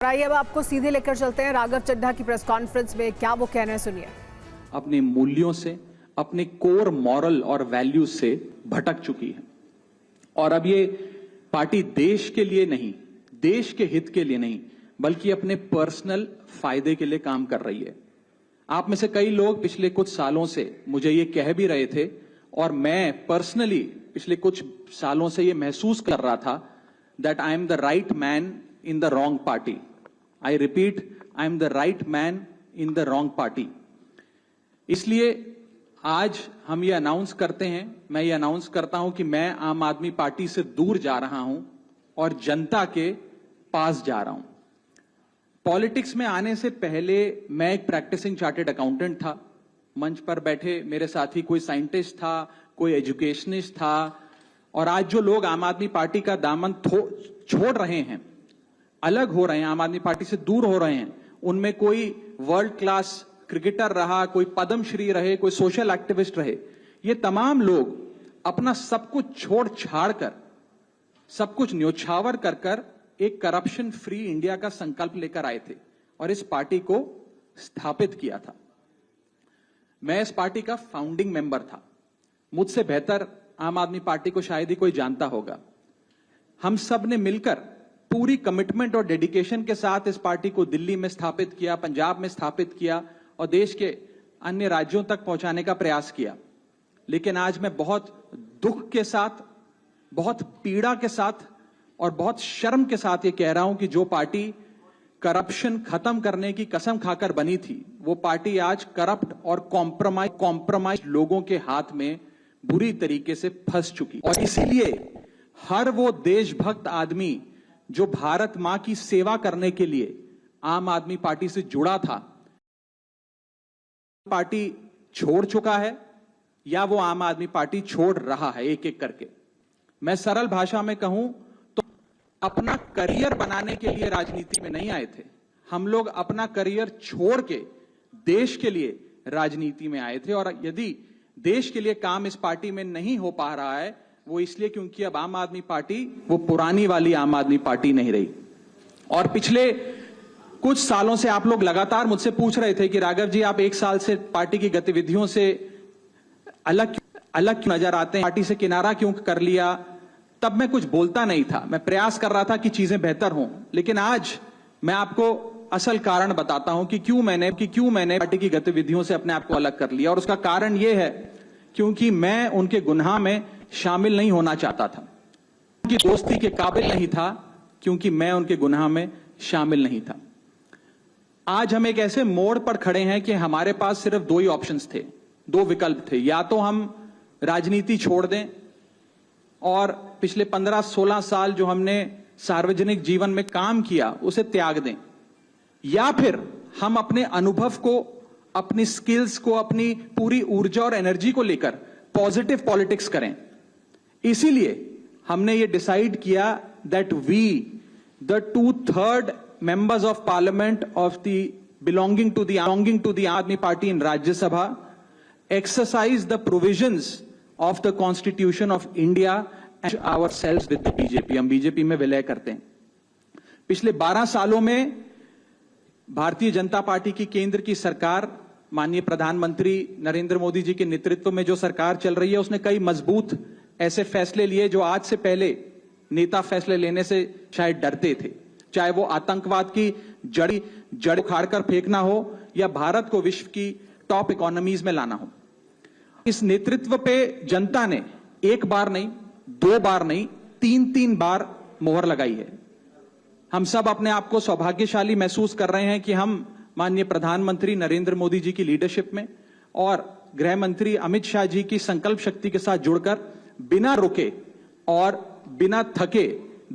आइए अब आपको सीधे लेकर चलते हैं राघव चड्ढा की प्रेस कॉन्फ्रेंस में, क्या वो कहना है सुनिए। अपने मूल्यों से, अपने कोर मॉरल और वैल्यूज से भटक चुकी है और अब ये पार्टी देश के लिए नहीं, देश के हित के लिए नहीं, बल्कि अपने पर्सनल फायदे के लिए काम कर रही है। आप में से कई लोग पिछले कुछ सालों से मुझे ये कह भी रहे थे और मैं पर्सनली पिछले कुछ सालों से ये महसूस कर रहा था that I am the right man in the wrong party. I repeat, I am the right man in the wrong party. इसलिए आज हम ये अनाउंस करते हैं, मैं ये अनाउंस करता हूं कि मैं आम आदमी पार्टी से दूर जा रहा हूं और जनता के पास जा रहा हूं। पॉलिटिक्स में आने से पहले मैं एक प्रैक्टिसिंग चार्टर्ड अकाउंटेंट था। मंच पर बैठे मेरे साथी कोई साइंटिस्ट था, कोई एजुकेशनिस्ट था, और आज जो लोग आम आदमी पार्टी का दामन छोड़ रहे हैं, अलग हो रहे हैं, आम आदमी पार्टी से दूर हो रहे हैं, उनमें कोई वर्ल्ड क्लास क्रिकेटर रहा, कोई पद्मश्री रहे, कोई सोशल एक्टिविस्ट रहे, ये तमाम लोग अपना सब कुछ छोड़ छाड़ कर, सब कुछ न्योछावर कर कर एक करप्शन फ्री इंडिया का संकल्प लेकर आए थे और इस पार्टी को स्थापित किया था। मैं इस पार्टी का फाउंडिंग मेंबर था। मुझसे बेहतर आम आदमी पार्टी को शायद ही कोई जानता होगा। हम सब ने मिलकर पूरी कमिटमेंट और डेडिकेशन के साथ इस पार्टी को दिल्ली में स्थापित किया, पंजाब में स्थापित किया और देश के अन्य राज्यों तक पहुंचाने का प्रयास किया। लेकिन आज मैं बहुत दुख के साथ, बहुत पीड़ा के साथ और बहुत शर्म के साथ ये कह रहा हूं कि जो पार्टी करप्शन खत्म करने की कसम खाकर बनी थी, वो पार्टी आज करप्ट और कॉम्प्रोमाइज लोगों के हाथ में बुरी तरीके से फंस चुकी। और इसीलिए हर वो देशभक्त आदमी जो भारत मां की सेवा करने के लिए आम आदमी पार्टी से जुड़ा था, पार्टी छोड़ चुका है या वो आम आदमी पार्टी छोड़ रहा है एक एक करके। मैं सरल भाषा में कहूं तो अपना करियर बनाने के लिए राजनीति में नहीं आए थे। हम लोग अपना करियर छोड़ के देश के लिए राजनीति में आए थे, और यदि देश के लिए काम इस पार्टी में नहीं हो पा रहा है, वो इसलिए क्योंकि अब आम आदमी पार्टी वो पुरानी वाली आम आदमी पार्टी नहीं रही। और पिछले कुछ सालों से आप लोग लगातार मुझसे पूछ रहे थे कि राघव जी, आप एक साल से पार्टी की गतिविधियों से अलग क्यों नजर आते हैं, पार्टी से किनारा क्यों कर लिया। तब मैं कुछ बोलता नहीं था, मैं प्रयास कर रहा था कि चीजें बेहतर हों। लेकिन आज मैं आपको असल कारण बताता हूं कि क्यों मैंने पार्टी की गतिविधियों से अपने आप को अलग कर लिया। और उसका कारण यह है क्योंकि मैं उनके गुनाह में शामिल नहीं होना चाहता था, उनकी दोस्ती के काबिल नहीं था, क्योंकि मैं उनके गुनाह में शामिल नहीं था। आज हम एक ऐसे मोड़ पर खड़े हैं कि हमारे पास सिर्फ दो ही ऑप्शंस थे, दो विकल्प थे। या तो हम राजनीति छोड़ दें और पिछले 15-16 साल जो हमने सार्वजनिक जीवन में काम किया उसे त्याग दें, या फिर हम अपने अनुभव को, अपनी स्किल्स को, अपनी पूरी ऊर्जा और एनर्जी को लेकर पॉजिटिव पॉलिटिक्स करें। इसीलिए हमने ये डिसाइड किया that we the 2/3 members of parliament of the belonging to the Aadmi Party in Rajya Sabha exercise the provisions of the Constitution of India and ourselves with the BJP। हम BJP में विलय करते हैं। पिछले 12 सालों में Bharatiya Janata party की केंद्र की सरकार, माननीय प्रधानमंत्री नरेंद्र मोदी जी के नेतृत्व में जो सरकार चल रही है, उसने कई मजबूत ऐसे फैसले लिए जो आज से पहले नेता फैसले लेने से शायद डरते थे। चाहे वो आतंकवाद की जड़ उखाड़कर फेंकना हो या भारत को विश्व की टॉप इकोनॉमीज में लाना हो। इस नेतृत्व पे जनता ने एक बार नहीं, 2 बार नहीं, 3 बार मोहर लगाई है। हम सब अपने आप को सौभाग्यशाली महसूस कर रहे हैं कि हम माननीय प्रधानमंत्री नरेंद्र मोदी जी की लीडरशिप में और गृह मंत्री अमित शाह जी की संकल्प शक्ति के साथ जुड़कर बिना रुके और बिना थके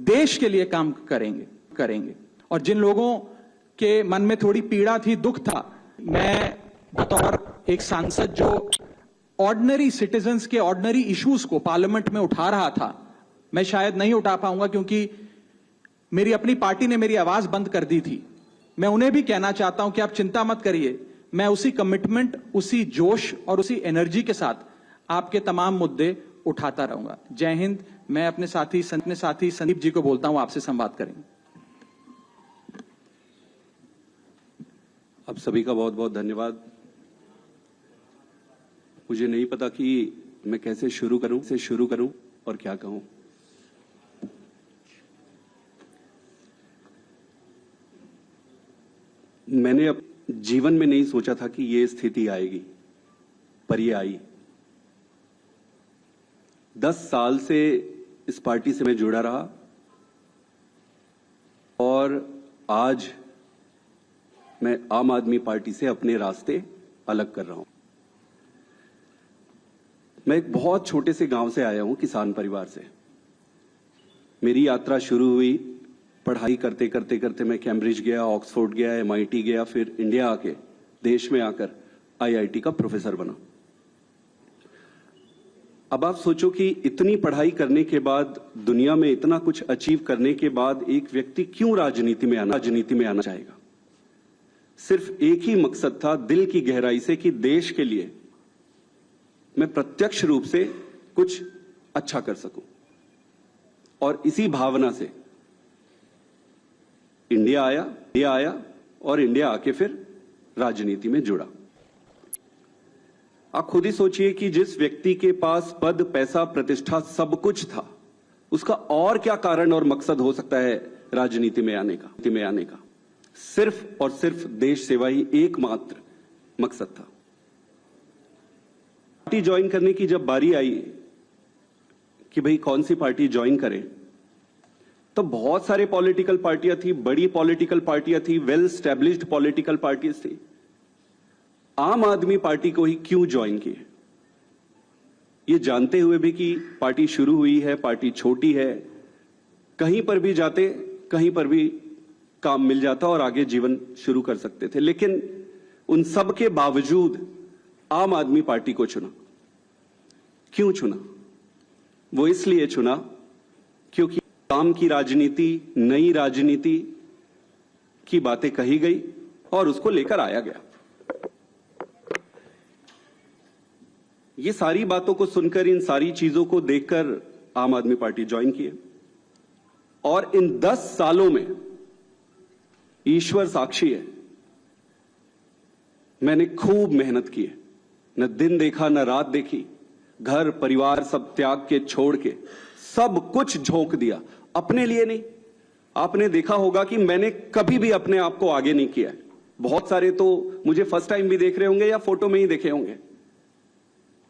देश के लिए काम करेंगे। और जिन लोगों के मन में थोड़ी पीड़ा थी, दुख था, मैं बतौर एक सांसद जो ऑर्डिनरी सिटीजन्स के ऑर्डिनरी इश्यूज को पार्लियामेंट में उठा रहा था, मैं शायद नहीं उठा पाऊंगा क्योंकि मेरी अपनी पार्टी ने मेरी आवाज बंद कर दी थी। मैं उन्हें भी कहना चाहता हूं कि आप चिंता मत करिए, मैं उसी कमिटमेंट, उसी जोश और उसी एनर्जी के साथ आपके तमाम मुद्दे उठाता रहूंगा। जय हिंद। मैं अपने साथी संदीप जी को बोलता हूं, आपसे संवाद करेंगे। आप सभी का बहुत बहुत धन्यवाद। मुझे नहीं पता कि मैं कैसे शुरू करूं और क्या कहूं। मैंने अब जीवन में नहीं सोचा था कि ये स्थिति आएगी, पर ये आई। 10 साल से इस पार्टी से मैं जुड़ा रहा और आज मैं आम आदमी पार्टी से अपने रास्ते अलग कर रहा हूं। मैं एक बहुत छोटे से गांव से आया हूं, किसान परिवार से। मेरी यात्रा शुरू हुई पढ़ाई करते करते मैं कैम्ब्रिज गया, ऑक्सफोर्ड गया, MIT गया, फिर इंडिया आके देश में आकर IIT का प्रोफेसर बना। अब आप सोचो कि इतनी पढ़ाई करने के बाद, दुनिया में इतना कुछ अचीव करने के बाद एक व्यक्ति क्यों राजनीति में आना चाहेगा। सिर्फ एक ही मकसद था दिल की गहराई से कि देश के लिए मैं प्रत्यक्ष रूप से कुछ अच्छा कर सकूं। और इसी भावना से इंडिया आया और इंडिया आके फिर राजनीति में जुड़ा। आप खुद ही सोचिए कि जिस व्यक्ति के पास पद, पैसा, प्रतिष्ठा सब कुछ था, उसका और क्या कारण और मकसद हो सकता है राजनीति में आने का। सिर्फ और सिर्फ देश सेवा ही एकमात्र मकसद था। पार्टी ज्वाइन करने की जब बारी आई कि भाई कौन सी पार्टी ज्वाइन करें, तो बहुत सारे पॉलिटिकल पार्टियां थी, बड़ी पॉलिटिकल पार्टियां थी, वेल स्टैब्लिश्ड पॉलिटिकल पार्टीज थी। आम आदमी पार्टी को ही क्यों ज्वाइन किए, ये जानते हुए भी कि पार्टी शुरू हुई है, पार्टी छोटी है, कहीं पर भी जाते, कहीं पर भी काम मिल जाता और आगे जीवन शुरू कर सकते थे। लेकिन उन सब के बावजूद आम आदमी पार्टी को चुना। क्यों चुना? वो इसलिए चुना क्योंकि काम की राजनीति, नई राजनीति की बातें कही गई और उसको लेकर आया गया। ये सारी बातों को सुनकर, इन सारी चीजों को देखकर आम आदमी पार्टी ज्वाइन किए। और इन 10 सालों में ईश्वर साक्षी है, मैंने खूब मेहनत की है। न दिन देखा न रात देखी, घर परिवार सब त्याग के, छोड़ के सब कुछ झोंक दिया। अपने लिए नहीं। आपने देखा होगा कि मैंने कभी भी अपने आप को आगे नहीं किया है। बहुत सारे तो मुझे फर्स्ट टाइम भी देख रहे होंगे या फोटो में ही देखे होंगे।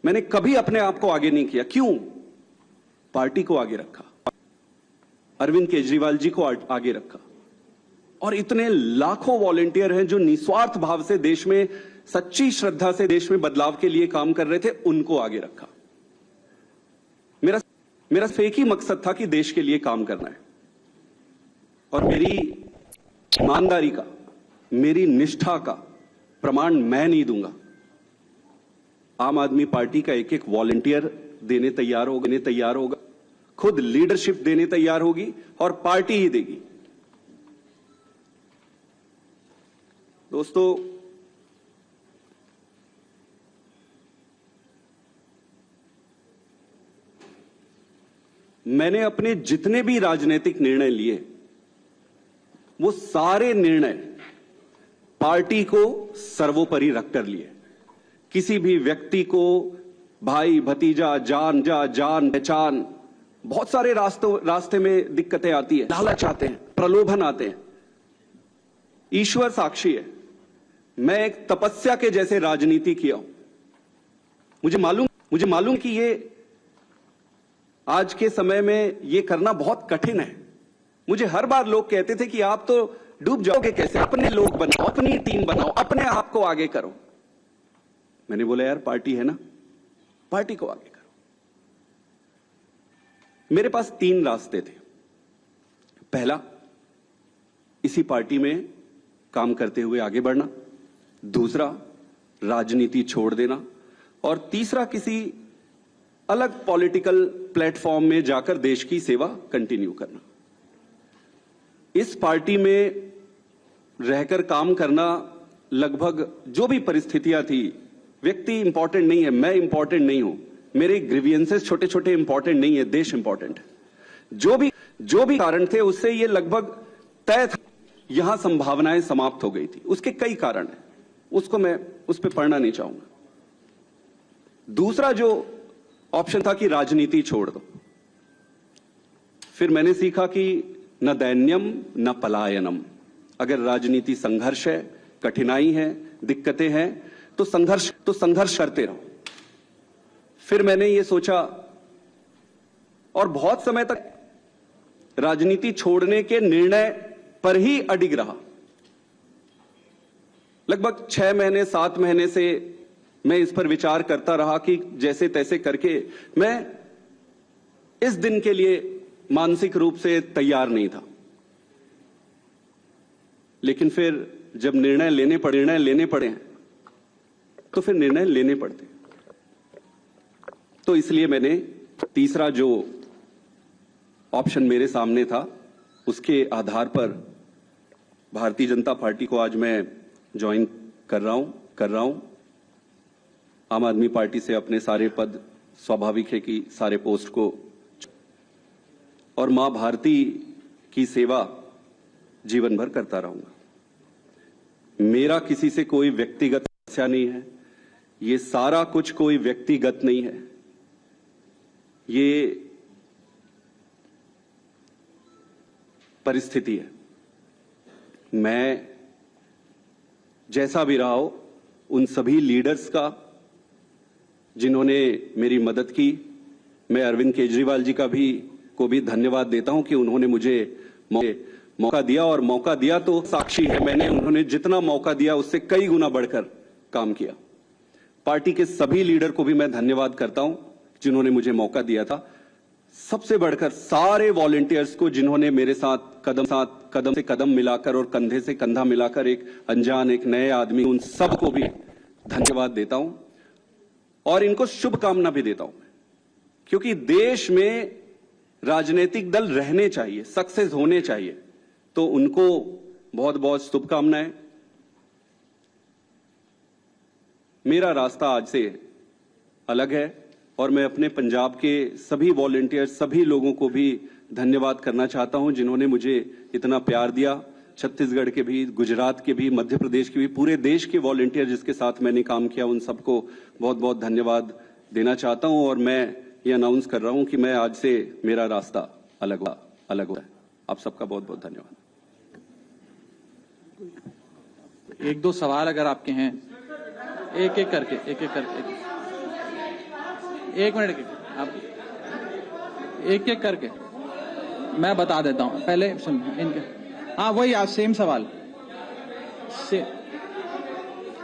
मैंने कभी अपने आप को आगे नहीं किया। क्यों? पार्टी को आगे रखा, अरविंद केजरीवाल जी को आगे रखा। और इतने लाखों वॉलंटियर हैं जो निस्वार्थ भाव से देश में, सच्ची श्रद्धा से देश में बदलाव के लिए काम कर रहे थे, उनको आगे रखा। मेरा सिर्फ एक ही मकसद था कि देश के लिए काम करना है। और मेरी ईमानदारी का, मेरी निष्ठा का प्रमाण मैं नहीं दूंगा। आम आदमी पार्टी का एक एक वॉलंटियर देने तैयार होगा, खुद लीडरशिप देने तैयार होगी और पार्टी ही देगी। दोस्तों, मैंने अपने जितने भी राजनीतिक निर्णय लिए, वो सारे निर्णय पार्टी को सर्वोपरि रखकर लिए। किसी भी व्यक्ति को भाई, भतीजा, जान पहचान, बहुत सारे रास्ते में दिक्कतें आती है, लालच आते हैं, प्रलोभन आते हैं। ईश्वर साक्षी है, मैं एक तपस्या के जैसे राजनीति किया हूं। मुझे मालूम कि ये आज के समय में ये करना बहुत कठिन है। मुझे हर बार लोग कहते थे कि आप तो डूब जाओगे कैसे, अपने लोग बनाओ, अपनी टीम बनाओ, अपने आप को आगे करो। मैंने बोला यार, पार्टी है ना, पार्टी को आगे करो। मेरे पास 3 रास्ते थे। पहला, इसी पार्टी में काम करते हुए आगे बढ़ना। दूसरा, राजनीति छोड़ देना। और तीसरा, किसी अलग पॉलिटिकल प्लेटफॉर्म में जाकर देश की सेवा कंटिन्यू करना। इस पार्टी में रहकर काम करना, लगभग जो भी परिस्थितियां थी, व्यक्ति इंपॉर्टेंट नहीं है, मैं इंपॉर्टेंट नहीं हूं, मेरे ग्रीवियंसेस छोटे छोटे इंपॉर्टेंट नहीं है, देश इंपॉर्टेंट है। जो भी कारण थे, उससे ये लगभग तय था यहां संभावनाएं समाप्त हो गई थी। उसके कई कारण हैं, उसको मैं उस पर पढ़ना नहीं चाहूंगा। दूसरा जो ऑप्शन था कि राजनीति छोड़ दो, फिर मैंने सीखा कि न दैन्यम न पलायनम। अगर राजनीति संघर्ष है, कठिनाई है, दिक्कतें हैं, तो संघर्ष करते रहो। फिर मैंने ये सोचा और बहुत समय तक राजनीति छोड़ने के निर्णय पर ही अडिग रहा। लगभग 6 महीने 7 महीने से मैं इस पर विचार करता रहा कि जैसे तैसे करके मैं इस दिन के लिए मानसिक रूप से तैयार नहीं था। लेकिन फिर जब निर्णय लेने पड़े तो फिर निर्णय लेने पड़ते। तो इसलिए मैंने तीसरा जो ऑप्शन मेरे सामने था, उसके आधार पर भारतीय जनता पार्टी को आज मैं ज्वाइन कर रहा हूं। आम आदमी पार्टी से अपने सारे पद, स्वाभाविक है कि सारे पोस्ट को, और मां भारती की सेवा जीवन भर करता रहूंगा। मेरा किसी से कोई व्यक्तिगत समस्या नहीं है, ये सारा कुछ कोई व्यक्तिगत नहीं है, ये परिस्थिति है। मैं जैसा भी रहा हो, उन सभी लीडर्स का जिन्होंने मेरी मदद की, मैं अरविंद केजरीवाल जी को भी धन्यवाद देता हूं कि उन्होंने मुझे मौका दिया, और मौका दिया तो साक्षी है, मैंने उन्होंने जितना मौका दिया उससे कई गुना बढ़कर काम किया। पार्टी के सभी लीडर को भी मैं धन्यवाद करता हूं जिन्होंने मुझे मौका दिया था। सबसे बढ़कर सारे वॉलंटियर्स को जिन्होंने मेरे साथ कदम से कदम मिलाकर और कंधे से कंधा मिलाकर एक अनजान, एक नए आदमी, उन सबको भी धन्यवाद देता हूं और इनको शुभकामना भी देता हूं, क्योंकि देश में राजनीतिक दल रहने चाहिए, सक्सेस होने चाहिए, तो उनको बहुत बहुत शुभकामनाएं। मेरा रास्ता आज से अलग है और मैं अपने पंजाब के सभी वॉलंटियर, सभी लोगों को भी धन्यवाद करना चाहता हूं जिन्होंने मुझे इतना प्यार दिया। छत्तीसगढ़ के भी, गुजरात के भी, मध्य प्रदेश के भी, पूरे देश के वॉलंटियर जिसके साथ मैंने काम किया, उन सबको बहुत बहुत धन्यवाद देना चाहता हूं। और मैं ये अनाउंस कर रहा हूं कि मैं आज से मेरा रास्ता अलग हो है। आप सबका बहुत बहुत धन्यवाद। एक दो सवाल अगर आपके हैं, एक एक करके एक मिनट आप एक एक करके मैं बता देता हूं। पहले सुन इनके, हाँ वही आज सेम सवाल,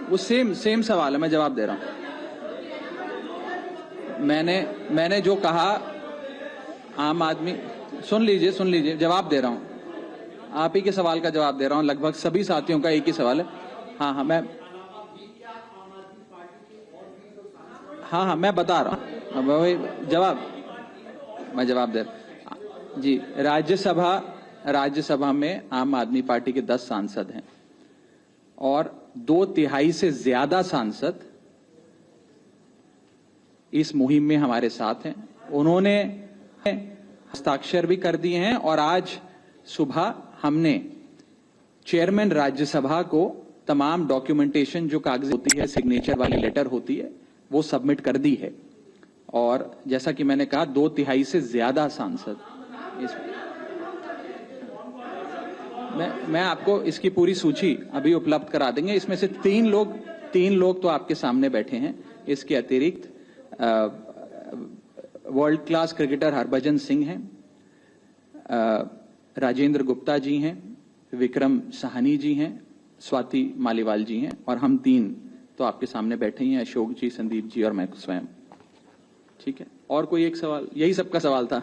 वो सेम सवाल है, मैं जवाब दे रहा हूं। मैंने जो कहा, आम आदमी, सुन लीजिए, जवाब दे रहा हूं। आप ही के सवाल का जवाब दे रहा हूं, लगभग सभी साथियों का एक ही सवाल है। हाँ मैं बता रहा हूं, अब वही मैं जवाब दे रहा हूं जी। राज्यसभा में आम आदमी पार्टी के 10 सांसद हैं और 2/3 से ज्यादा सांसद इस मुहिम में हमारे साथ हैं। उन्होंने हस्ताक्षर भी कर दिए हैं और आज सुबह हमने चेयरमैन राज्यसभा को तमाम डॉक्यूमेंटेशन जो कागज होती है, सिग्नेचर वाली लेटर होती है, वो सबमिट कर दी है। और जैसा कि मैंने कहा, 2/3 से ज्यादा सांसद मैं आपको इसकी पूरी सूची अभी उपलब्ध करा देंगे। इसमें से तीन लोग तो आपके सामने बैठे हैं। इसके अतिरिक्त world class cricketer Harbhajan Singh हैं, राजेंद्र गुप्ता जी हैं, विक्रम साहनी जी हैं, स्वाति मालीवाल जी हैं, और हम 3 तो आपके सामने बैठे ही हैं, अशोक जी, संदीप जी और मैं स्वयं। ठीक है, और कोई एक सवाल? यही सबका सवाल था।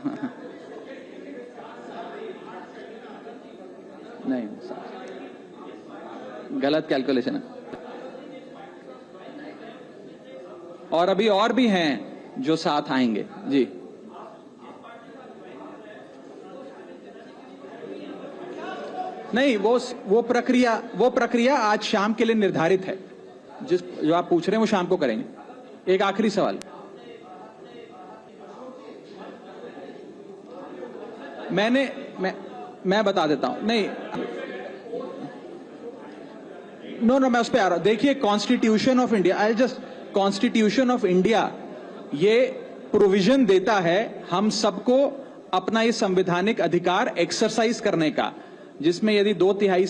नहीं, गलत कैलकुलेशन है। और अभी और भी हैं जो साथ आएंगे जी। नहीं, वो प्रक्रिया आज शाम के लिए निर्धारित है। जो आप पूछ रहे हैं वो शाम को करेंगे। एक आखिरी सवाल, मैं बता देता हूं। नहीं, नो मैं उस पर आ रहा हूं। देखिए, constitution of India, I just constitution of India ये प्रोविजन देता है हम सबको अपना ये संवैधानिक अधिकार एक्सरसाइज करने का, जिसमें यदि 2/3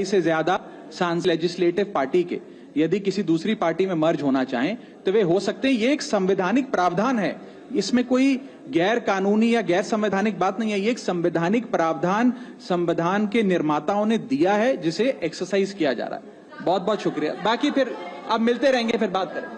से ज्यादा सांसद लेजिस्लेटिव पार्टी के यदि किसी दूसरी पार्टी में मर्ज होना चाहें तो वे हो सकते हैं। ये एक संवैधानिक प्रावधान है, इसमें कोई गैर कानूनी या गैर संवैधानिक बात नहीं है। ये एक संवैधानिक प्रावधान संविधान के निर्माताओं ने दिया है, जिसे एक्सरसाइज किया जा रहा है। बहुत बहुत शुक्रिया। बाकी फिर अब मिलते रहेंगे, फिर बात करें।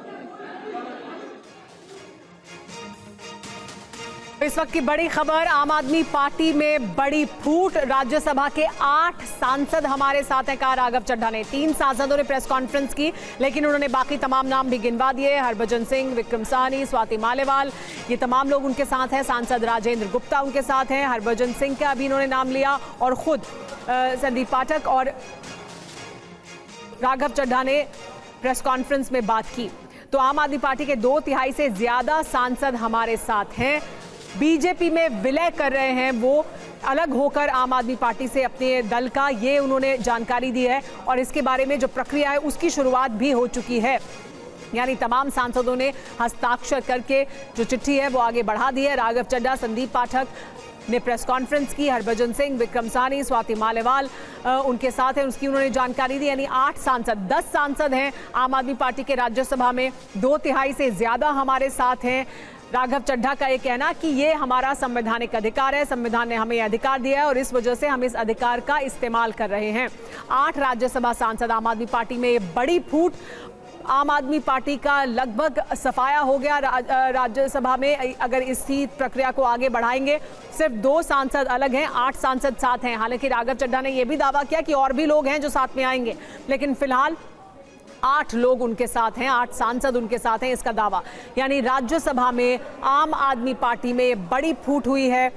इस वक्त की बड़ी खबर, आम आदमी पार्टी में बड़ी फूट। राज्यसभा के 8 सांसद हमारे साथ हैं, कहा राघव चड्ढा ने। 3 सांसदों ने प्रेस कॉन्फ्रेंस की, लेकिन उन्होंने बाकी तमाम नाम भी गिनवा दिए। हरभजन सिंह, विक्रम साहनी, स्वाति मालेवाल, ये तमाम लोग उनके साथ हैं। सांसद राजेंद्र गुप्ता उनके साथ हैं। हरभजन सिंह का भी इन्होंने नाम लिया, और खुद संदीप पाठक और राघव चड्ढा ने प्रेस कॉन्फ्रेंस में बात की। तो आम आदमी पार्टी के 2/3 से ज्यादा सांसद हमारे साथ हैं। बीजेपी में विलय कर रहे हैं वो, अलग होकर आम आदमी पार्टी से अपने दल का, ये उन्होंने जानकारी दी है। और इसके बारे में जो प्रक्रिया है उसकी शुरुआत भी हो चुकी है, यानी तमाम सांसदों ने हस्ताक्षर करके जो चिट्ठी है वो आगे बढ़ा दी है। राघव चड्ढा, संदीप पाठक ने प्रेस कॉन्फ्रेंस की। हरभजन सिंह, विक्रम साहनी, स्वाति मालेवाल उनके साथ है, उसकी उन्होंने जानकारी दी। यानी 8 सांसद, 10 सांसद हैं आम आदमी पार्टी के राज्यसभा में। 2/3 से ज्यादा हमारे साथ हैं। राघव चड्ढा का ये कहना कि ये हमारा संवैधानिक अधिकार है, संविधान ने हमें अधिकार दिया है और इस वजह से हम इस अधिकार का इस्तेमाल कर रहे हैं। 8 राज्यसभा सांसद आम आदमी पार्टी में, ये बड़ी फूट। आम आदमी पार्टी का लगभग सफाया हो गया राज्यसभा में। अगर इसी प्रक्रिया को आगे बढ़ाएंगे, सिर्फ 2 सांसद अलग हैं, 8 सांसद साथ हैं। हालांकि राघव चड्ढा ने यह भी दावा किया कि और भी लोग हैं जो साथ में आएंगे, लेकिन फिलहाल 8 लोग उनके साथ हैं, 8 सांसद उनके साथ हैं, इसका दावा। यानी राज्यसभा में आम आदमी पार्टी में बड़ी फूट हुई है।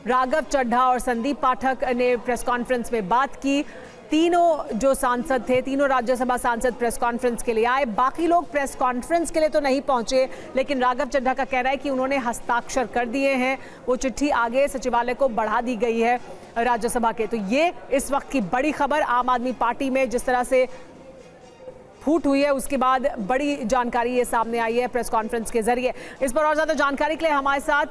राघव चड्ढा और संदीप पाठक ने प्रेस कॉन्फ्रेंस में बात की। तीनों जो सांसद थे, तीनों राज्यसभा सांसद प्रेस कॉन्फ्रेंस के लिए आए। बाकी लोग प्रेस कॉन्फ्रेंस के लिए तो नहीं पहुंचे, लेकिन राघव चड्ढा का कहना है कि उन्होंने हस्ताक्षर कर दिए हैं। वो चिट्ठी आगे सचिवालय को बढ़ा दी गई है राज्यसभा के। तो ये इस वक्त की बड़ी खबर, आम आदमी पार्टी में जिस तरह से फूट हुई है, उसके बाद बड़ी जानकारी ये सामने आई है प्रेस कॉन्फ्रेंस के जरिए। इस पर और ज्यादा जानकारी के लिए हमारे साथ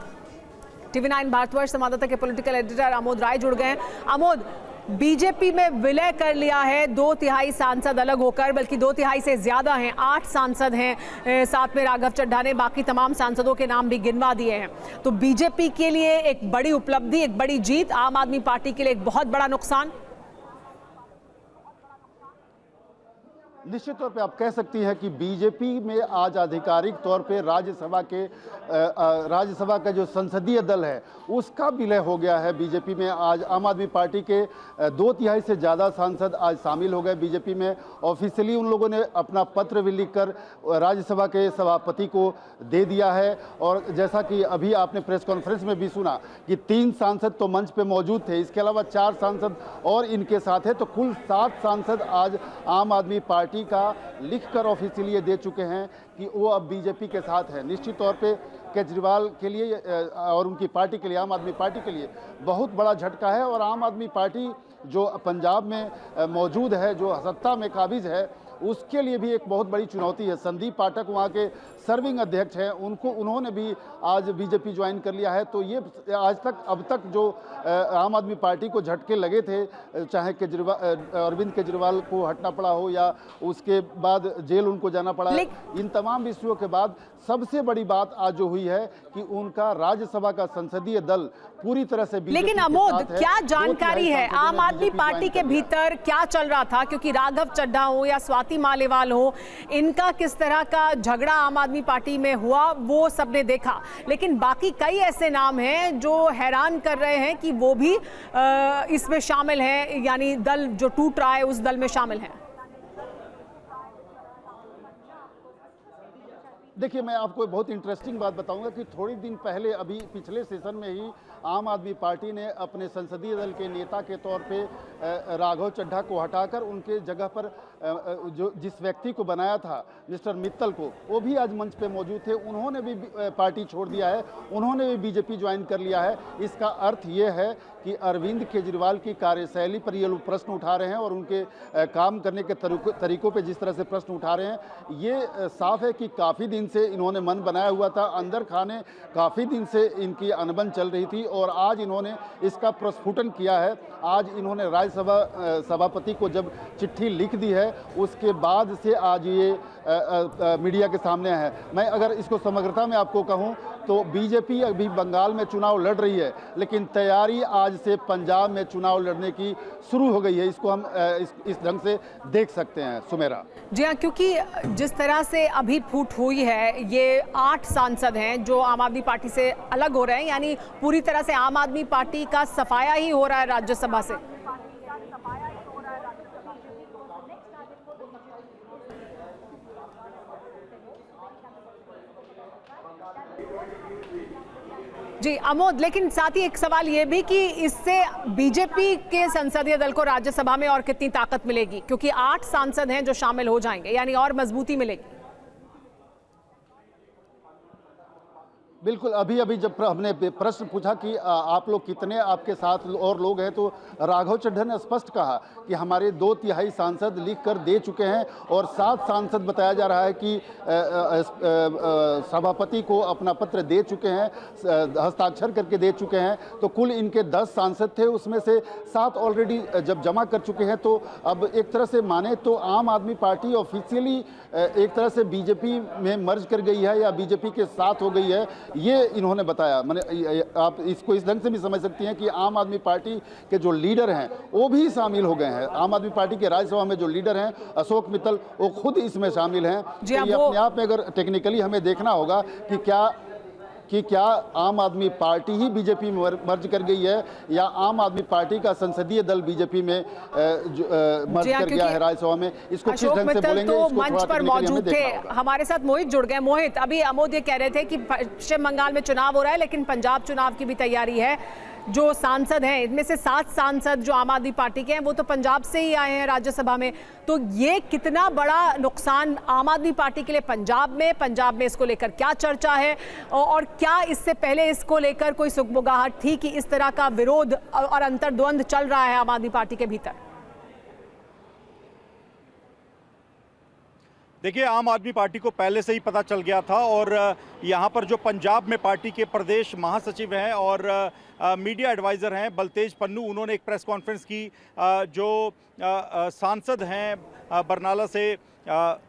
TV9 भारतवर्ष संवाददाता के पॉलिटिकल एडिटर आमोद राय जुड़ गए हैं। आमोद, बीजेपी में विलय कर लिया है 2/3 सांसद अलग होकर, बल्कि 2/3 से ज्यादा हैं, 8 सांसद हैं साथ में राघव चड्ढा ने। बाकी तमाम सांसदों के नाम भी गिनवा दिए हैं। तो बीजेपी के लिए एक बड़ी उपलब्धि, एक बड़ी जीत, आम आदमी पार्टी के लिए एक बहुत बड़ा नुकसान। निश्चित तौर पे आप कह सकती हैं कि बीजेपी में आज आधिकारिक तौर पे राज्यसभा का जो संसदीय दल है उसका विलय हो गया है। बीजेपी में आज आम आदमी पार्टी के 2/3 से ज़्यादा सांसद आज शामिल हो गए बीजेपी में। ऑफिशियली उन लोगों ने अपना पत्र भी लिखकर राज्यसभा के सभापति को दे दिया है। और जैसा कि अभी आपने प्रेस कॉन्फ्रेंस में भी सुना कि 3 सांसद तो मंच पे मौजूद थे, इसके अलावा 4 सांसद और इनके साथ है, तो कुल 7 सांसद आज आम आदमी पार्टी का लिखकर ऑफिशियली ये दे चुके हैं कि वो अब बीजेपी के साथ है। निश्चित तौर पे केजरीवाल के लिए और उनकी पार्टी के लिए, आम आदमी पार्टी के लिए बहुत बड़ा झटका है। और आम आदमी पार्टी जो पंजाब में मौजूद है, जो सत्ता में काबिज है, उसके लिए भी एक बहुत बड़ी चुनौती है। संदीप पाठक वहाँ के सर्विंग अध्यक्ष हैं, उन्होंने भी आज बीजेपी ज्वाइन कर लिया है। तो ये आज तक अब तक जो आम आदमी पार्टी को झटके लगे थे, चाहे अरविंद केजरीवाल को हटना पड़ा हो या उसके बाद जेल उनको जाना पड़ा, इन तमाम विषयों के बाद सबसे बड़ी बात आज जो हुई है कि उनका राज्यसभा का संसदीय दल पूरी तरह से बीजेपी लेकिन अमोद, क्या जानकारी है आम आदमी पार्टी के भीतर क्या चल रहा था? क्योंकि राघव चड्ढा हो या स्वाति मालेवाल हो, इनका किस तरह का झगड़ा आम आदमी पार्टी में हुआ वो सबने देखा, लेकिन बाकी कई ऐसे नाम हैं जो हैरान कर रहे हैं कि वो भी इसमें शामिल हैं, यानी दल जो टूट रहा है उस दल में शामिल हैं। देखिए, मैं आपको एक बहुत इंटरेस्टिंग बात बताऊंगा कि थोड़ी दिन पहले अभी पिछले सेशन में ही आम आदमी पार्टी ने अपने संसदीय दल के नेता के तौर पे राघव चड्ढा को हटाकर उनके जगह पर जो जिस व्यक्ति को बनाया था मिस्टर मित्तल को, वो भी आज मंच पे मौजूद थे। उन्होंने भी पार्टी छोड़ दिया है, उन्होंने भी बीजेपी ज्वाइन कर लिया है। इसका अर्थ ये है कि अरविंद केजरीवाल की कार्यशैली पर ये लोग प्रश्न उठा रहे हैं और उनके काम करने के तरीकों पे जिस तरह से प्रश्न उठा रहे हैं, ये साफ है कि काफ़ी दिन से इन्होंने मन बनाया हुआ था। अंदर खाने काफ़ी दिन से इनकी अनबन चल रही थी और आज इन्होंने इसका प्रस्फुटन किया है। आज इन्होंने राज्यसभा सभापति को जब चिट्ठी लिख दी है, उसके बाद से आज ये मीडिया के सामने है। मैं अगर इसको समग्रता में आपको कहूं तो बीजेपी अभी बंगाल में चुनाव लड़ रही है, लेकिन तैयारी आज से पंजाब में चुनाव लड़ने की शुरू हो गई है। इसको हम इस ढंग से देख सकते हैं सुमेरा। जी हाँ, क्योंकि जिस तरह से अभी फूट हुई है, ये 8 सांसद हैं जो आम आदमी पार्टी से अलग हो रहे हैं, यानी पूरी तरह से आम आदमी पार्टी का सफाया ही हो रहा है राज्यसभा से। जी अमोद, लेकिन साथ ही एक सवाल ये भी कि इससे बीजेपी के संसदीय दल को राज्यसभा में और कितनी ताकत मिलेगी, क्योंकि 8 सांसद हैं जो शामिल हो जाएंगे, यानी और मजबूती मिलेगी। बिल्कुल, अभी जब हमने प्रश्न पूछा कि आप लोग कितने आपके साथ और लोग हैं, तो राघव चड्ढा ने स्पष्ट कहा कि हमारे 2/3 सांसद लिख कर दे चुके हैं और 7 सांसद बताया जा रहा है कि सभापति को अपना पत्र दे चुके हैं, हस्ताक्षर करके दे चुके हैं। तो कुल इनके 10 सांसद थे, उसमें से 7 ऑलरेडी जब जमा कर चुके हैं। तो अब एक तरह से माने तो आम आदमी पार्टी ऑफिशियली एक तरह से बीजेपी में मर्ज कर गई है या बीजेपी के साथ हो गई है, ये इन्होंने बताया। मैंने आप इसको इस ढंग से भी समझ सकती हैं कि आम आदमी पार्टी के जो लीडर हैं वो भी शामिल हो गए हैं। आम आदमी पार्टी के राज्यसभा में जो लीडर हैं अशोक मित्तल, वो खुद इसमें शामिल हैं। तो ये अपने आप में अगर टेक्निकली हमें देखना होगा कि क्या आम आदमी पार्टी ही बीजेपी में मर्ज कर गई है या आम आदमी पार्टी का संसदीय दल बीजेपी में मर्ज कर गया है राज्यसभा में। इसको किस ढंग से बोलेंगे, तो इसको मंच पर मौजूद थे। हमारे साथ मोहित जुड़ गए। मोहित, अभी अमोद ये कह रहे थे कि पश्चिम बंगाल में चुनाव हो रहा है, लेकिन पंजाब चुनाव की भी तैयारी है। जो सांसद हैं, इनमें से 7 सांसद जो आम आदमी पार्टी के हैं, वो तो पंजाब से ही आए हैं राज्यसभा में। तो ये कितना बड़ा नुकसान आम आदमी पार्टी के लिए पंजाब में इसको लेकर क्या चर्चा है, और क्या इससे पहले इसको लेकर कोई सुगबुगाहट थी कि इस तरह का विरोध और अंतर्द्वंद चल रहा है आम आदमी पार्टी के भीतर? देखिए, आम आदमी पार्टी को पहले से ही पता चल गया था और यहाँ पर जो पंजाब में पार्टी के प्रदेश महासचिव हैं और मीडिया एडवाइज़र हैं बलतेज पन्नू, उन्होंने एक प्रेस कॉन्फ्रेंस की। जो सांसद हैं बरनाला से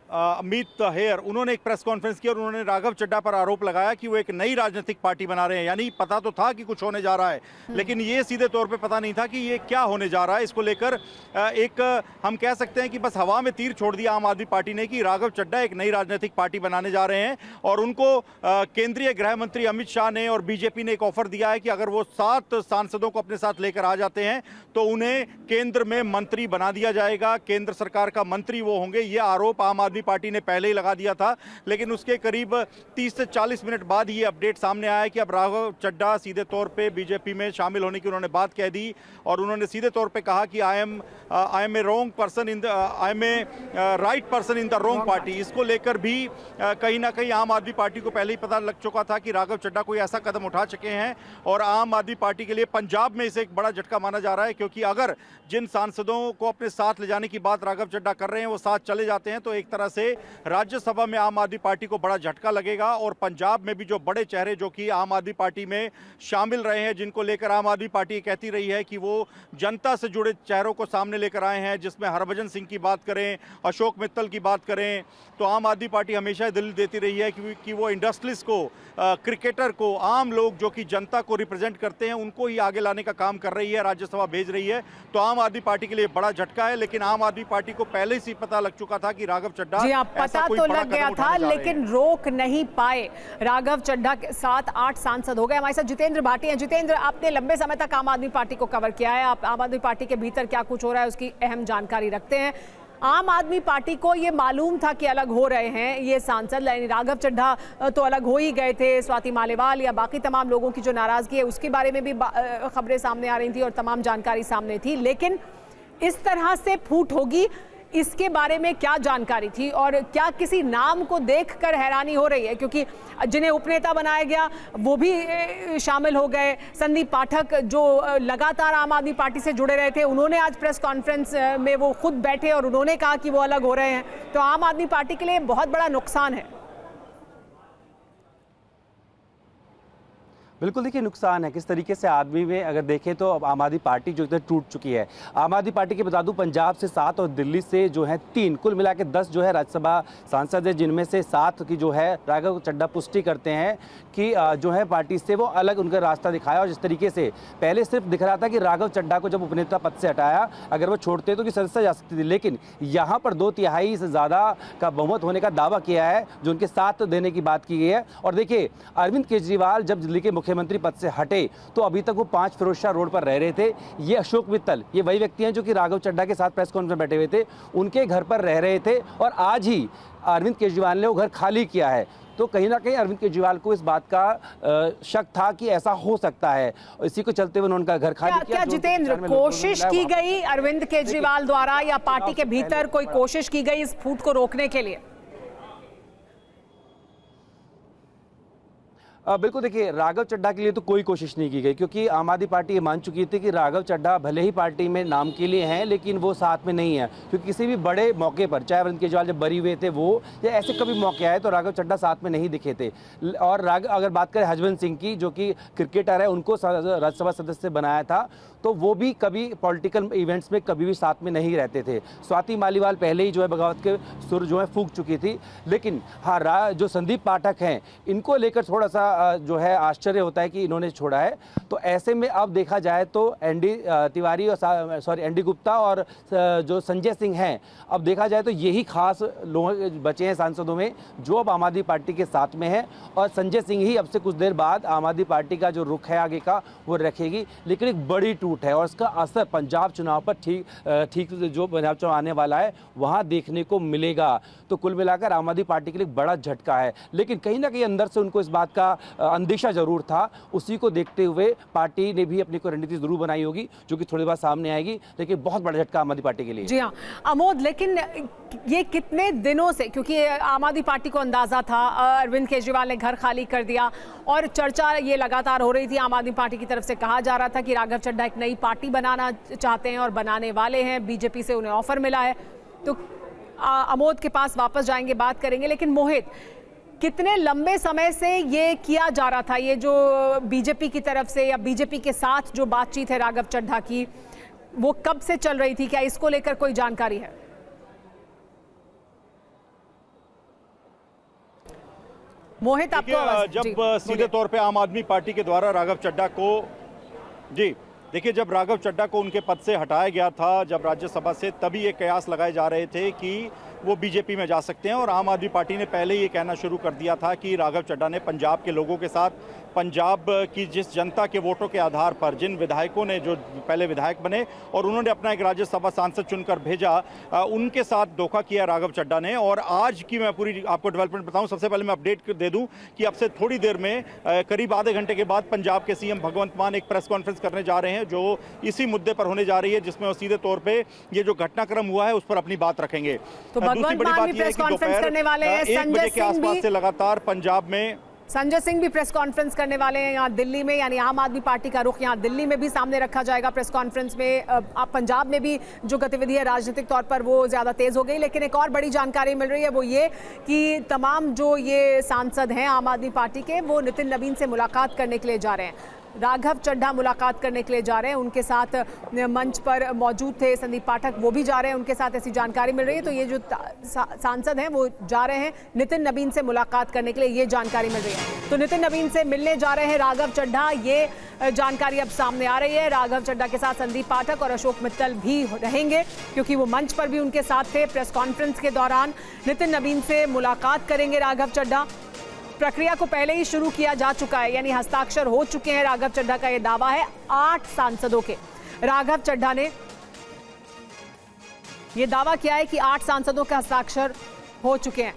अमित हेयर, उन्होंने एक प्रेस कॉन्फ्रेंस की और उन्होंने राघव चड्ढा पर आरोप लगाया कि वो एक नई राजनीतिक पार्टी बना रहे हैं। यानी पता तो था कि कुछ होने जा रहा है, लेकिन ये सीधे तौर पे पता नहीं था कि ये क्या होने जा रहा है। इसको लेकर एक हम कह सकते हैं कि बस हवा में तीर छोड़ दिया आम आदमी पार्टी ने कि राघव चड्ढा एक नई राजनीतिक पार्टी बनाने जा रहे हैं। और उनको केंद्रीय गृह मंत्री अमित शाह ने और बीजेपी ने एक ऑफर दिया है कि अगर वो 7 सांसदों को अपने साथ लेकर आ जाते हैं तो उन्हें केंद्र में मंत्री बना दिया जाएगा, केंद्र सरकार का मंत्री वो होंगे। ये आरोप आम आदमी पार्टी ने पहले ही लगा दिया था, लेकिन उसके करीब 30 से 40 मिनट बाद ये अपडेट सामने आया कि अब राघव चड्ढा सीधे तौर पे बीजेपी में शामिल होने की उन्होंने बात कह दी। और उन्होंने सीधे तौर पे कहा कि I am a wrong person in the I am a right person in the wrong party. इसको लेकर भी कहीं ना कहीं आम आदमी पार्टी को पहले ही पता लग चुका था कि राघव चड्ढा कोई ऐसा कदम उठा चुके हैं। और आम आदमी पार्टी के लिए पंजाब में इसे एक बड़ा झटका माना जा रहा है, क्योंकि अगर जिन सांसदों को अपने साथ ले जाने की बात राघव चड्ढा कर रहे हैं वो साथ चले जाते हैं तो एक तरह से राज्यसभा में आम आदमी पार्टी को बड़ा झटका लगेगा। और पंजाब में भी जो बड़े चेहरे जो कि आम आदमी पार्टी में शामिल रहे हैं, जिनको लेकर आम आदमी पार्टी कहती रही है कि वो जनता से जुड़े चेहरों को सामने लेकर आए हैं, जिसमें हरभजन सिंह की बात करें, अशोक मित्तल की बात करें, तो आम आदमी पार्टी हमेशा दिल देती रही है कि वो इंडस्ट्रियलिस्ट को, क्रिकेटर को, आम लोग जो कि जनता को रिप्रेजेंट करते हैं उनको ही आगे लाने का काम कर रही है, राज्यसभा भेज रही है। तो आम आदमी पार्टी के लिए बड़ा झटका है, लेकिन आम आदमी पार्टी को पहले से पता लग चुका था कि राघव चड्ढा पता तो लग गया था, लेकिन रोक नहीं पाए। राघव चड्ढा के साथ 8 सांसद हो गए। हमारे साथ जितेंद्र भाटी हैं। जितेंद्र, आपने लंबे समय तक आम आदमी पार्टी को कवर किया है, आप आम आदमी पार्टी के भीतर क्या कुछ हो रहा है उसकी अहम जानकारी रखते हैं। आम आदमी पार्टी को ये मालूम था कि अलग हो रहे हैं ये सांसद, यानी राघव चड्ढा तो अलग हो ही गए थे, स्वाति मालीवाल या बाकी तमाम लोगों की जो नाराजगी है उसके बारे में भी खबरें सामने आ रही थी और तमाम जानकारी सामने थी, लेकिन इस तरह से फूट होगी इसके बारे में क्या जानकारी थी और क्या किसी नाम को देखकर हैरानी हो रही है? क्योंकि जिन्हें उपनेता बनाया गया वो भी शामिल हो गए। संदीप पाठक जो लगातार आम आदमी पार्टी से जुड़े रहे थे, उन्होंने आज प्रेस कॉन्फ्रेंस में वो खुद बैठे और उन्होंने कहा कि वो अलग हो रहे हैं। तो आम आदमी पार्टी के लिए बहुत बड़ा नुकसान है। बिल्कुल, देखिए नुकसान है किस तरीके से आदमी में अगर देखें तो आम आदमी पार्टी जो इधर टूट चुकी है। आम आदमी पार्टी के बता दूं पंजाब से 7 और दिल्ली से जो है 3, कुल मिला के 10 जो है राज्यसभा सांसद है, जिनमें से 7 की जो है राघव चड्ढा पुष्टि करते हैं कि जो है पार्टी से वो अलग उनका रास्ता दिखाया। और जिस तरीके से पहले सिर्फ दिख रहा था कि राघव चड्ढा को जब उपनेता पद से हटाया अगर वो छोड़ते तो कि सदस्य जा सकती थी, लेकिन यहाँ पर 2/3 से ज़्यादा का बहुमत होने का दावा किया है जो उनके साथ देने की बात की गई है। और देखिए अरविंद केजरीवाल जब दिल्ली के मुख्यमंत्री पद से हटे तो अभी तक वो 5 फिरोजशाह रोड पर रह रहे थे। ये अशोक मित्तल ये वही व्यक्ति हैं जो कि राघव चड्ढा के साथ प्रेस कॉन्फ्रेंस में बैठे हुए थे, उनके घर पर रह रहे थे और आज ही अरविंद केजरीवाल ने वो घर खाली किया है। तो कहीं ना कहीं अरविंद केजरीवाल को इस बात का शक था कि ऐसा हो सकता है, इसी को चलते हुए उनका घर खाली किया। क्या जितेंद्र कोशिश की गई अरविंद केजरीवाल द्वारा या पार्टी के भीतर कोई कोशिश की गई इस फूट को रोकने के लिए? बिल्कुल, देखिए राघव चड्ढा के लिए तो कोई कोशिश नहीं की गई, क्योंकि आम आदमी पार्टी ये मान चुकी थी कि राघव चड्ढा भले ही पार्टी में नाम के लिए हैं लेकिन वो साथ में नहीं है। क्योंकि किसी भी बड़े मौके पर, चाहे अरविंद केजरीवाल जब बरी हुए थे वो या ऐसे कभी मौके आए तो राघव चड्ढा साथ में नहीं दिखे थे। और अगर बात करें हरवंश सिंह की जो कि क्रिकेटर है, उनको राज्यसभा सदस्य बनाया था तो वो भी कभी पॉलिटिकल इवेंट्स में कभी भी साथ में नहीं रहते थे। स्वाति मालीवाल पहले ही जो है बगावत के सुर जो है फूंक चुकी थी। लेकिन हाँ, जो संदीप पाठक हैं इनको लेकर थोड़ा सा जो है आश्चर्य होता है कि इन्होंने छोड़ा है। तो ऐसे में अब देखा जाए तो एनडी तिवारी और एनडी गुप्ता और जो संजय सिंह हैं, अब देखा जाए तो यही खास लोग बचे हैं सांसदों में जो अब आम आदमी पार्टी के साथ में हैं। और संजय सिंह ही अब से कुछ देर बाद आम आदमी पार्टी का जो रुख है आगे का वो रखेगी। लेकिन एक बड़ी टूट है और इसका असर पंजाब चुनाव पर ठीक जो पंजाब चुनाव आने वाला है वहाँ देखने को मिलेगा। तो कुल मिलाकर आम आदमी पार्टी के लिए बड़ा झटका है, लेकिन कहीं ना कहीं अंदर से उनको इस बात का अंदेशा जरूर था। उसी को देखते हुए पार्टी ने भी अपनी कोई रणनीति जरूर बनाई होगी जो कि थोड़ी बार सामने आएगी, लेकिन बहुत बड़ा झटका आम आदमी पार्टी के लिए। जी हाँ अमोद, लेकिन ये कितने दिनों से, क्योंकि आम आदमी पार्टी को अंदाजा था अरविंद केजरीवाल ने घर खाली कर दिया और चर्चा ये लगातार हो रही थी, आम आदमी पार्टी की तरफ से कहा जा रहा था कि राघव चड्ढा एक नई पार्टी बनाना चाहते हैं और बनाने वाले हैं, बीजेपी से उन्हें ऑफर मिला है। तो अमोद के पास वापस जाएंगे, बात करेंगे, लेकिन मोहित कितने लंबे समय से ये किया जा रहा था, ये जो बीजेपी की तरफ से या बीजेपी के साथ जो बातचीत है राघव चड्ढा की, वो कब से चल रही थी? क्या इसको लेकर कोई जानकारी है? मोहित आपको जब सीधे तौर पे आम आदमी पार्टी के द्वारा राघव चड्ढा को देखिए जब राघव चड्ढा को उनके पद से हटाया गया था जब राज्यसभा से, तभी ये कयास लगाए जा रहे थे कि वो बीजेपी में जा सकते हैं। और आम आदमी पार्टी ने पहले ये कहना शुरू कर दिया था कि राघव चड्ढा ने पंजाब के लोगों के साथ, पंजाब की जिस जनता के वोटों के आधार पर, जिन विधायकों ने जो पहले विधायक बने और उन्होंने अपना एक राज्यसभा सांसद चुनकर भेजा, उनके साथ धोखा किया राघव चड्ढा ने। और आज की मैं पूरी आपको डेवलपमेंट बताऊं, सबसे पहले मैं अपडेट दे दूं कि अब से थोड़ी देर में करीब आधे घंटे के बाद पंजाब के सीएम भगवंत मान एक प्रेस कॉन्फ्रेंस करने जा रहे हैं जो इसी मुद्दे पर होने जा रही है, जिसमें वो सीधे तौर पर ये जो घटनाक्रम हुआ है उस पर अपनी बात रखेंगे। तो दूसरी बड़ी बात यह है कि दोपहर 1 बजे के आसपास से लगातार पंजाब में संजय सिंह भी प्रेस कॉन्फ्रेंस करने वाले हैं यहाँ दिल्ली में, यानी आम आदमी पार्टी का रुख यहाँ दिल्ली में भी सामने रखा जाएगा प्रेस कॉन्फ्रेंस में। पंजाब में भी जो गतिविधि है राजनीतिक तौर पर वो ज़्यादा तेज़ हो गई। लेकिन एक और बड़ी जानकारी मिल रही है वो ये कि तमाम जो ये सांसद हैं आम आदमी पार्टी के, वो नितिन नवीन से मुलाकात करने के लिए जा रहे हैं। राघव चड्ढा मुलाकात करने के लिए जा रहे हैं, उनके साथ मंच पर मौजूद थे संदीप पाठक, वो भी जा रहे हैं, उनके साथ ऐसी जानकारी मिल रही है। तो ये जो सांसद हैं वो जा रहे हैं नितिन नवीन से मुलाकात करने के लिए, ये जानकारी मिल रही है। तो नितिन नवीन से मिलने जा रहे हैं राघव चड्ढा, ये जानकारी अब सामने आ रही है। राघव चड्ढा के साथ संदीप पाठक और अशोक मित्तल भी रहेंगे क्योंकि वो मंच पर भी उनके साथ थे। प्रेस कॉन्फ्रेंस के दौरान नितिन नवीन से मुलाकात करेंगे राघव चड्ढा। प्रक्रिया को पहले ही शुरू किया जा चुका है, यानी हस्ताक्षर हो चुके हैं। राघव चड्ढा का यह दावा है 8 सांसदों के। राघव चड्ढा ने ये दावा किया है कि 8 सांसदों के हस्ताक्षर हो चुके हैं।